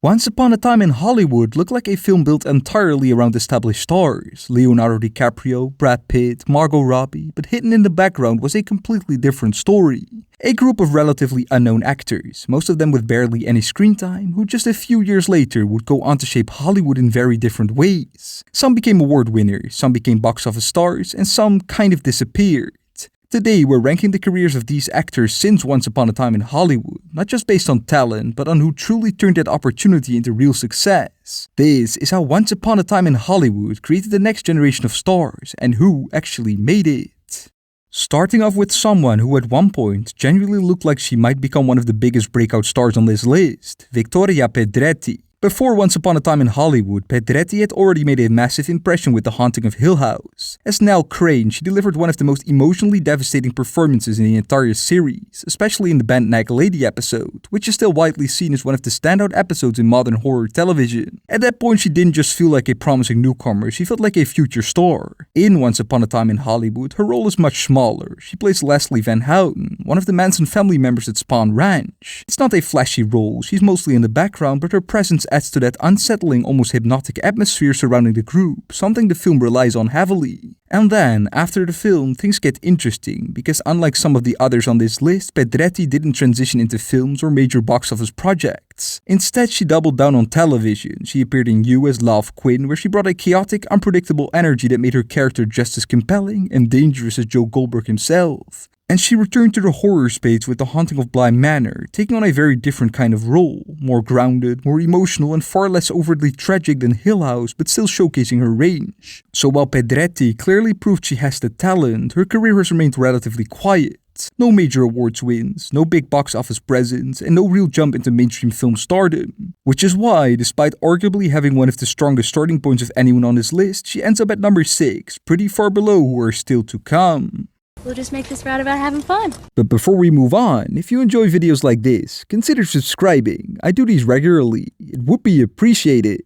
Once Upon a Time in Hollywood looked like a film built entirely around established stars, Leonardo DiCaprio, Brad Pitt, Margot Robbie, but hidden in the background was a completely different story. A group of relatively unknown actors, most of them with barely any screen time, who just a few years later would go on to shape Hollywood in very different ways. Some became award winners, some became box office stars, and some kind of disappeared. Today, we're ranking the careers of these actors since Once Upon a Time in Hollywood, not just based on talent, but on who truly turned that opportunity into real success. This is how Once Upon a Time in Hollywood created the next generation of stars, and who actually made it. Starting off with someone who at one point genuinely looked like she might become one of the biggest breakout stars on this list, Victoria Pedretti. Before Once Upon a Time in Hollywood, Pedretti had already made a massive impression with The Haunting of Hill House. As Nell Crane, she delivered one of the most emotionally devastating performances in the entire series, especially in the Band Nag Lady episode, which is still widely seen as one of the standout episodes in modern horror television. At that point, she didn't just feel like a promising newcomer, she felt like a future star. In Once Upon a Time in Hollywood, her role is much smaller. She plays Leslie Van Houten, one of the Manson family members at Spahn Ranch. It's not a flashy role, she's mostly in the background, but her presence adds to that unsettling, almost hypnotic atmosphere surrounding the group, something the film relies on heavily. And then, after the film, things get interesting, because unlike some of the others on this list, Pedretti didn't transition into films or major box office projects. Instead, she doubled down on television. She appeared in You as Love Quinn, where she brought a chaotic, unpredictable energy that made her character just as compelling and dangerous as Joe Goldberg himself. And she returned to the horror space with The Haunting of Bly Manor, taking on a very different kind of role, more grounded, more emotional, and far less overtly tragic than Hill House, but still showcasing her range. So while Pedretti clearly proved she has the talent, her career has remained relatively quiet. No major awards wins, no big box office presence, and no real jump into mainstream film stardom. Which is why, despite arguably having one of the strongest starting points of anyone on this list, she ends up at number 6, pretty far below who are still to come. We'll just make this route about having fun. But before we move on, if you enjoy videos like this, consider subscribing. I do these regularly. It would be appreciated.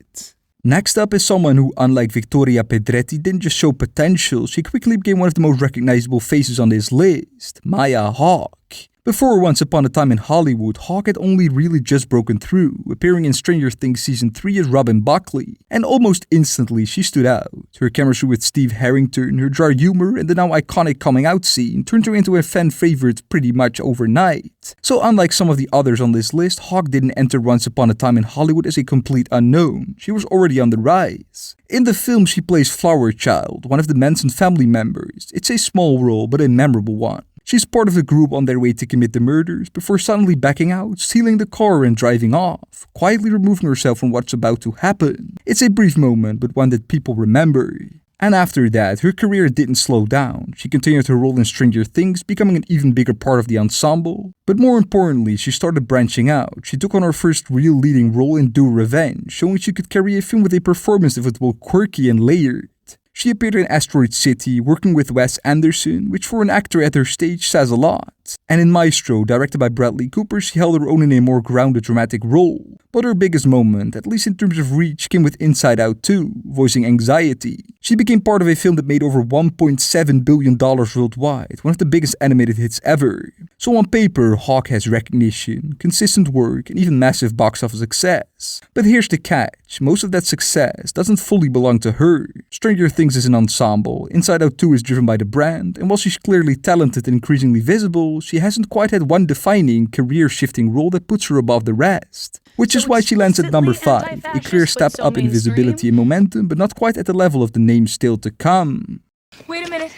Next up is someone who, unlike Victoria Pedretti, didn't just show potential, she quickly became one of the most recognizable faces on this list, Maya Hawke. Before Once Upon a Time in Hollywood, Hawke had only really just broken through, appearing in Stranger Things Season 3 as Robin Buckley, and almost instantly she stood out. Her chemistry with Steve Harrington, her dry humor, and the now iconic coming out scene turned her into a fan favorite pretty much overnight. So unlike some of the others on this list, Hawke didn't enter Once Upon a Time in Hollywood as a complete unknown, she was already on the rise. In the film she plays Flower Child, one of the Manson family members. It's a small role but a memorable one. She's part of the group on their way to commit the murders before suddenly backing out, stealing the car and driving off, quietly removing herself from what's about to happen. It's a brief moment, but one that people remember. And after that, her career didn't slow down. She continued her role in Stranger Things, becoming an even bigger part of the ensemble. But more importantly, she started branching out. She took on her first real leading role in Do Revenge, showing she could carry a film with a performance that was both quirky and layered. She appeared in Asteroid City, working with Wes Anderson, which for an actor at her stage says a lot. And in Maestro, directed by Bradley Cooper, she held her own in a more grounded dramatic role. But her biggest moment, at least in terms of reach, came with Inside Out 2, voicing Anxiety. She became part of a film that made over $1.7 billion worldwide, one of the biggest animated hits ever. So on paper, Hawke has recognition, consistent work, and even massive box office success. But here's the catch, most of that success doesn't fully belong to her. Stranger Things is an ensemble, Inside Out 2 is driven by the brand, and while she's clearly talented and increasingly visible, she hasn't quite had one defining, career-shifting role that puts her above the rest. Which is why she lands at number 5, a clear step up in visibility and momentum, but not quite at the level of the names still to come. Wait a minute.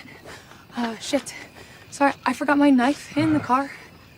Shit. Sorry, I forgot my knife in the car.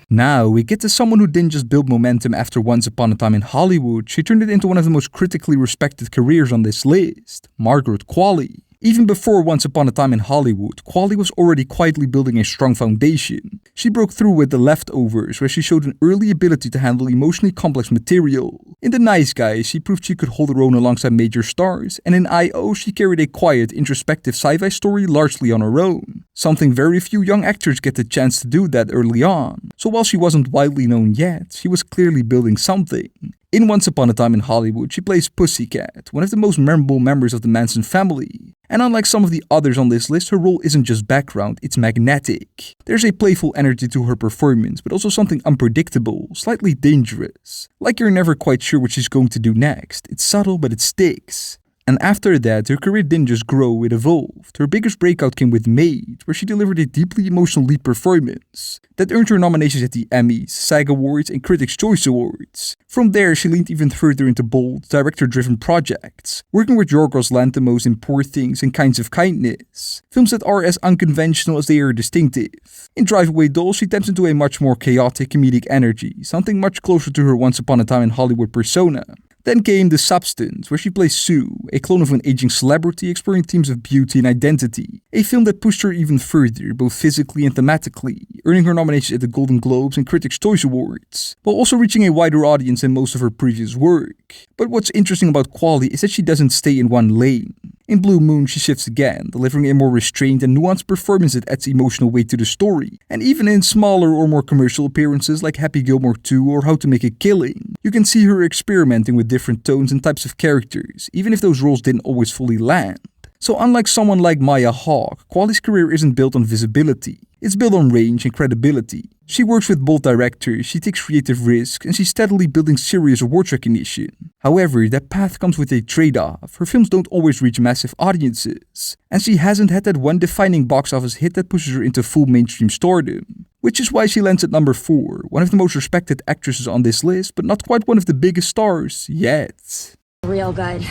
Now, we get to someone who didn't just build momentum after Once Upon a Time in Hollywood, she turned it into one of the most critically respected careers on this list, Margaret Qualley. Even before Once Upon a Time in Hollywood, Qualley was already quietly building a strong foundation. She broke through with The Leftovers, where she showed an early ability to handle emotionally complex material. In The Nice Guys, she proved she could hold her own alongside major stars, and in I.O., she carried a quiet, introspective sci-fi story largely on her own. Something very few young actors get the chance to do that early on. So while she wasn't widely known yet, she was clearly building something. In Once Upon a Time in Hollywood, she plays Pussycat, one of the most memorable members of the Manson family. And unlike some of the others on this list, her role isn't just background, it's magnetic. There's a playful energy to her performance, but also something unpredictable, slightly dangerous. Like you're never quite sure what she's going to do next. It's subtle, but it sticks. And after that, her career didn't just grow, it evolved. Her biggest breakout came with Maid, where she delivered a deeply emotional lead performance that earned her nominations at the Emmys, SAG Awards, and Critics' Choice Awards. From there, she leaned even further into bold, director-driven projects, working with Yorgos Lanthimos in Poor Things and Kinds of Kindness, films that are as unconventional as they are distinctive. In Drive Away Dolls, she taps into a much more chaotic comedic energy, something much closer to her Once Upon a Time in Hollywood persona. Then came The Substance, where she plays Sue, a clone of an aging celebrity exploring themes of beauty and identity. A film that pushed her even further, both physically and thematically, earning her nominations at the Golden Globes and Critics' Choice Awards, while also reaching a wider audience than most of her previous work. But what's interesting about Qualley is that she doesn't stay in one lane. In Blue Moon, she shifts again, delivering a more restrained and nuanced performance that adds emotional weight to the story. And even in smaller or more commercial appearances like Happy Gilmore 2 or How to Make a Killing, you can see her experimenting with different tones and types of characters, even if those roles didn't always fully land. So unlike someone like Maya Hawke, Qualley's career isn't built on visibility. It's built on range and credibility. She works with bold directors, she takes creative risks, and she's steadily building serious awards recognition. However, that path comes with a trade-off. Her films don't always reach massive audiences, and she hasn't had that one defining box office hit that pushes her into full mainstream stardom. Which is why she lands at number 4, one of the most respected actresses on this list, but not quite one of the biggest stars yet. Real good.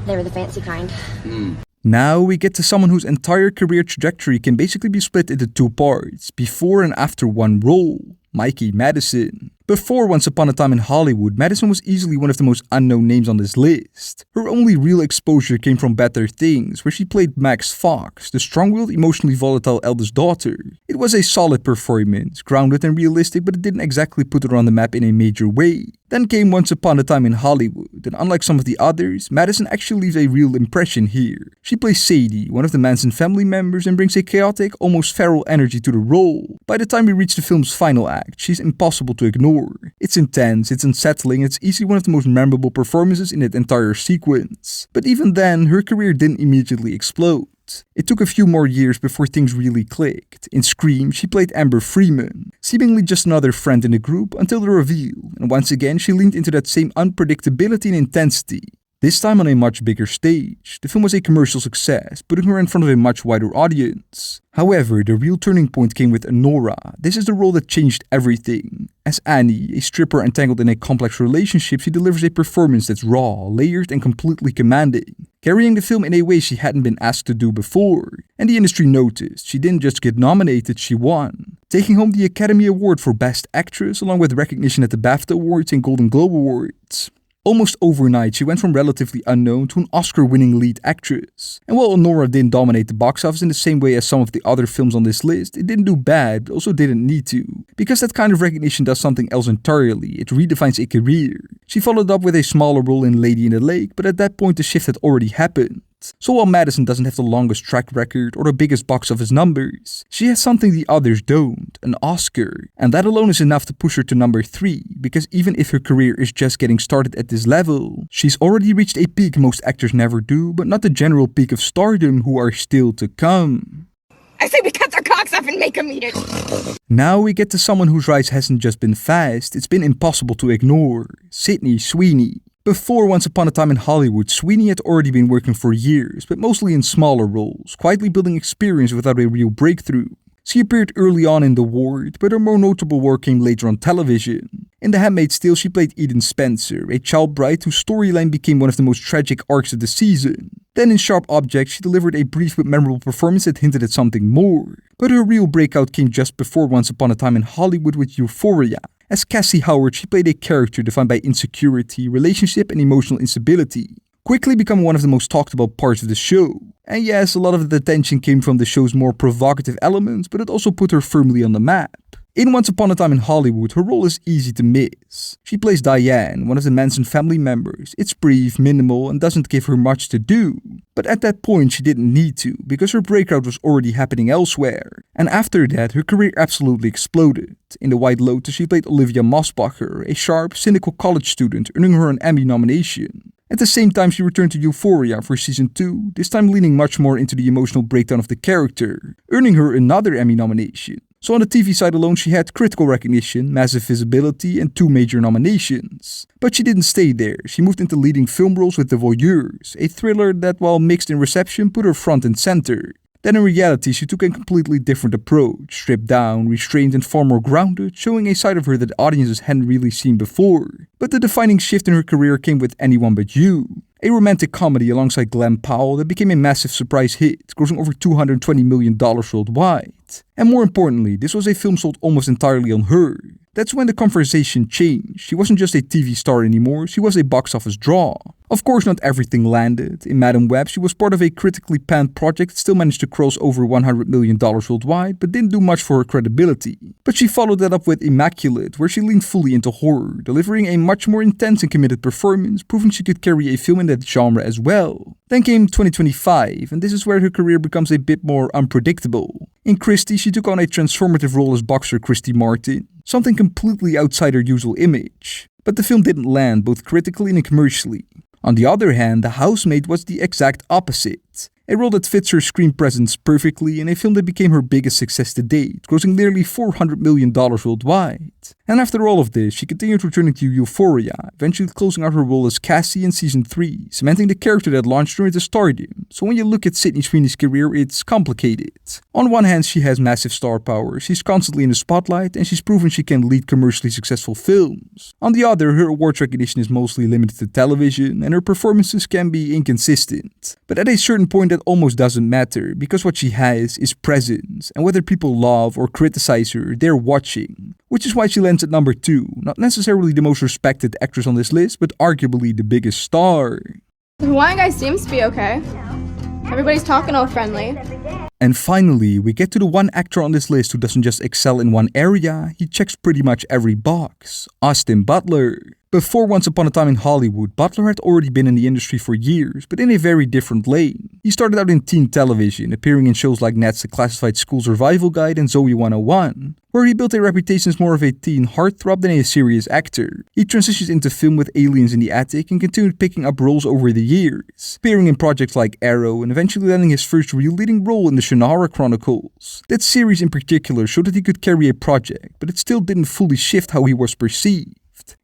They were the fancy kind. Now we get to someone whose entire career trajectory can basically be split into 2 parts, before and after one role. Mikey Madison. Before Once Upon a Time in Hollywood, Madison was easily one of the most unknown names on this list. Her only real exposure came from Better Things, where she played Max Fox, the strong-willed, emotionally volatile eldest daughter. It was a solid performance, grounded and realistic, but it didn't exactly put her on the map in a major way. Then came Once Upon a Time in Hollywood, and unlike some of the others, Madison actually leaves a real impression here. She plays Sadie, one of the Manson family members, and brings a chaotic, almost feral energy to the role. By the time we reach the film's final act, she's impossible to ignore. It's intense, it's unsettling, and it's easily one of the most memorable performances in that entire sequence. But even then, her career didn't immediately explode. It took a few more years before things really clicked. In Scream, she played Amber Freeman, seemingly just another friend in the group until the reveal, and once again she leaned into that same unpredictability and intensity. This time on a much bigger stage. The film was a commercial success, putting her in front of a much wider audience. However, the real turning point came with Anora. This is the role that changed everything. As Annie, a stripper entangled in a complex relationship, she delivers a performance that's raw, layered, and completely commanding, carrying the film in a way she hadn't been asked to do before. And the industry noticed. She didn't just get nominated, she won, taking home the Academy Award for Best Actress along with recognition at the BAFTA Awards and Golden Globe Awards. Almost overnight, she went from relatively unknown to an Oscar-winning lead actress. And while Anora didn't dominate the box office in the same way as some of the other films on this list, it didn't do bad, but also didn't need to. Because that kind of recognition does something else entirely, it redefines a career. She followed up with a smaller role in Lady in the Lake, but at that point the shift had already happened. So while Madison doesn't have the longest track record or the biggest box office numbers, she has something the others don't, an Oscar. And that alone is enough to push her to number 3, because even if her career is just getting started at this level, she's already reached a peak most actors never do, but not the general peak of stardom who are still to come. I say we cut their cocks off and make them eat it. Now we get to someone whose rise hasn't just been fast, it's been impossible to ignore. Sydney Sweeney. Before Once Upon a Time in Hollywood, Sweeney had already been working for years, but mostly in smaller roles, quietly building experience without a real breakthrough. She appeared early on in The Ward, but her more notable work came later on television. In The Handmaid's Tale, she played Eden Spencer, a child bride whose storyline became one of the most tragic arcs of the season. Then in Sharp Objects, she delivered a brief but memorable performance that hinted at something more. But her real breakout came just before Once Upon a Time in Hollywood with Euphoria. As Cassie Howard, she played a character defined by insecurity, relationship, and emotional instability, quickly becoming one of the most talked about parts of the show. And yes, a lot of the attention came from the show's more provocative elements, but it also put her firmly on the map. In Once Upon a Time in Hollywood, her role is easy to miss. She plays Diane, one of the Manson family members. It's brief, minimal, and doesn't give her much to do. But at that point, she didn't need to, because her breakout was already happening elsewhere. And after that, her career absolutely exploded. In The White Lotus, she played Olivia Mossbacher, a sharp, cynical college student, earning her an Emmy nomination. At the same time, she returned to Euphoria for season 2, this time leaning much more into the emotional breakdown of the character, earning her another Emmy nomination. So on the TV side alone, she had critical recognition, massive visibility, and 2 major nominations. But she didn't stay there. She moved into leading film roles with The Voyeurs, a thriller that, while mixed in reception, put her front and center. Then in reality, she took a completely different approach, stripped down, restrained, and far more grounded, showing a side of her that audiences hadn't really seen before. But the defining shift in her career came with Anyone But You, a romantic comedy alongside Glen Powell that became a massive surprise hit, grossing over $220 million worldwide. And more importantly, this was a film sold almost entirely on her. That's when the conversation changed. She wasn't just a TV star anymore, she was a box office draw. Of course, not everything landed. In Madam Web, she was part of a critically panned project that still managed to cross over $100 million worldwide, but didn't do much for her credibility. But she followed that up with Immaculate, where she leaned fully into horror, delivering a much more intense and committed performance, proving she could carry a film in that genre as well. Then came 2025, and this is where her career becomes a bit more unpredictable. In Christie, she took on a transformative role as boxer Christy Martin, something completely outside her usual image. But the film didn't land both critically and commercially. On the other hand, The Housemaid was the exact opposite. A role that fits her screen presence perfectly in a film that became her biggest success to date, grossing nearly $400 million worldwide. And after all of this, she continued returning to Euphoria, eventually closing out her role as Cassie in season 3, cementing the character that launched her into stardom. So when you look at Sydney Sweeney's career, it's complicated. On one hand, she has massive star power, she's constantly in the spotlight, and she's proven she can lead commercially successful films. On the other, her awards recognition is mostly limited to television, and her performances can be inconsistent. But at a certain point, that almost doesn't matter, because what she has is presence, and whether people love or criticize her, they're watching. Which is why she lands at number 2, not necessarily the most respected actress on this list, but arguably the biggest star. The Hawaiian guy seems to be okay. Everybody's talking all friendly. And finally, we get to the one actor on this list who doesn't just excel in one area, he checks pretty much every box: Austin Butler. Before Once Upon a Time in Hollywood, Butler had already been in the industry for years, but in a very different lane. He started out in teen television, appearing in shows like Nat's The Classified School Survival Guide and Zoe 101, where he built a reputation as more of a teen heartthrob than a serious actor. He transitioned into film with Aliens in the Attic and continued picking up roles over the years, appearing in projects like Arrow and eventually landing his first real leading role in the Shannara Chronicles. That series in particular showed that he could carry a project, but it still didn't fully shift how he was perceived.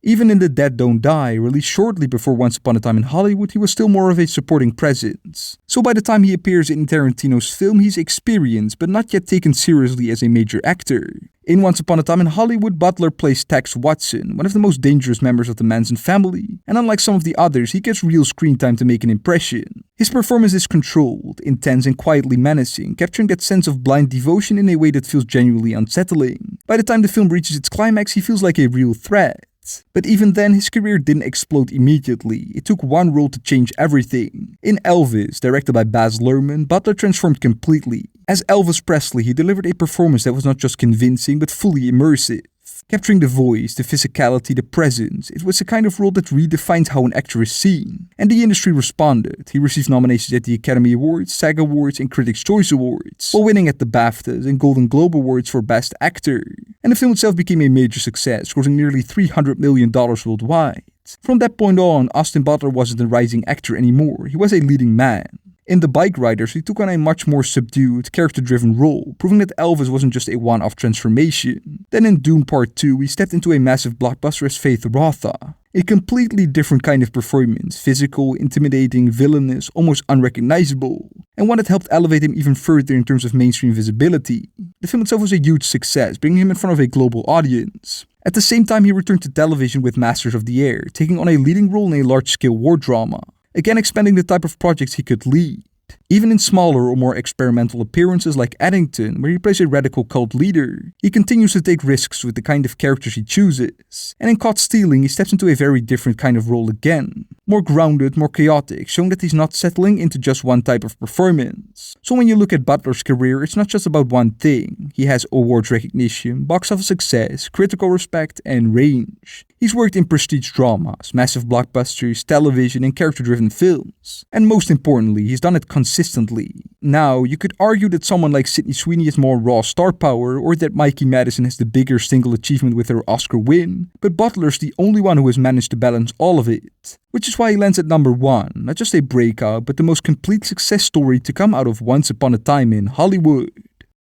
Even in The Dead Don't Die, released shortly before Once Upon a Time in Hollywood, he was still more of a supporting presence. So by the time he appears in Tarantino's film, he's experienced, but not yet taken seriously as a major actor. In Once Upon a Time in Hollywood, Butler plays Tex Watson, one of the most dangerous members of the Manson family, and unlike some of the others, he gets real screen time to make an impression. His performance is controlled, intense, and quietly menacing, capturing that sense of blind devotion in a way that feels genuinely unsettling. By the time the film reaches its climax, he feels like a real threat. But even then, his career didn't explode immediately. It took one role to change everything. In Elvis, directed by Baz Luhrmann, Butler transformed completely. As Elvis Presley, he delivered a performance that was not just convincing, but fully immersive. Capturing the voice, the physicality, the presence, it was the kind of role that redefines how an actor is seen. And the industry responded. He received nominations at the Academy Awards, SAG Awards, and Critics' Choice Awards, while winning at the BAFTAs and Golden Globe Awards for Best Actor. And the film itself became a major success, grossing nearly $300 million worldwide. From that point on, Austin Butler wasn't a rising actor anymore, he was a leading man. In The Bike Riders, he took on a much more subdued, character-driven role, proving that Elvis wasn't just a one-off transformation. Then in Dune Part 2, he stepped into a massive blockbuster as Faith Rotha. A completely different kind of performance, physical, intimidating, villainous, almost unrecognizable, and one that helped elevate him even further in terms of mainstream visibility. The film itself was a huge success, bringing him in front of a global audience. At the same time, he returned to television with Masters of the Air, taking on a leading role in a large-scale war drama, again expanding the type of projects he could lead. Even in smaller or more experimental appearances like Addington, where he plays a radical cult leader, he continues to take risks with the kind of characters he chooses. And in Caught Stealing, he steps into a very different kind of role again. More grounded, more chaotic, showing that he's not settling into just one type of performance. So when you look at Butler's career, it's not just about one thing. He has awards recognition, box office success, critical respect, and range. He's worked in prestige dramas, massive blockbusters, television, and character-driven films. And most importantly, he's done it consistently. Now, you could argue that someone like Sydney Sweeney has more raw star power, or that Mikey Madison has the bigger single achievement with her Oscar win, but Butler's the only one who has managed to balance all of it. which is why he lands at number 1, not just a breakout, but the most complete success story to come out of Once Upon a Time in Hollywood.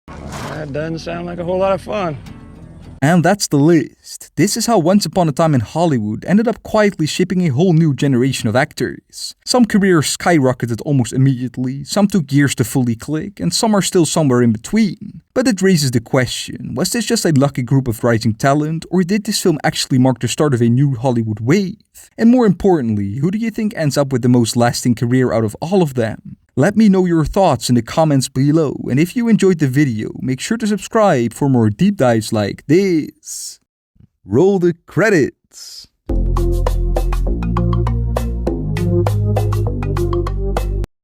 That doesn't sound like a whole lot of fun. And that's the list. This is how Once Upon a Time in Hollywood ended up quietly shaping a whole new generation of actors. Some careers skyrocketed almost immediately, some took years to fully click, and some are still somewhere in between. But it raises the question, was this just a lucky group of rising talent, or did this film actually mark the start of a new Hollywood wave? And more importantly, who do you think ends up with the most lasting career out of all of them? Let me know your thoughts in the comments below, and if you enjoyed the video, make sure to subscribe for more deep dives like this. Roll the credits!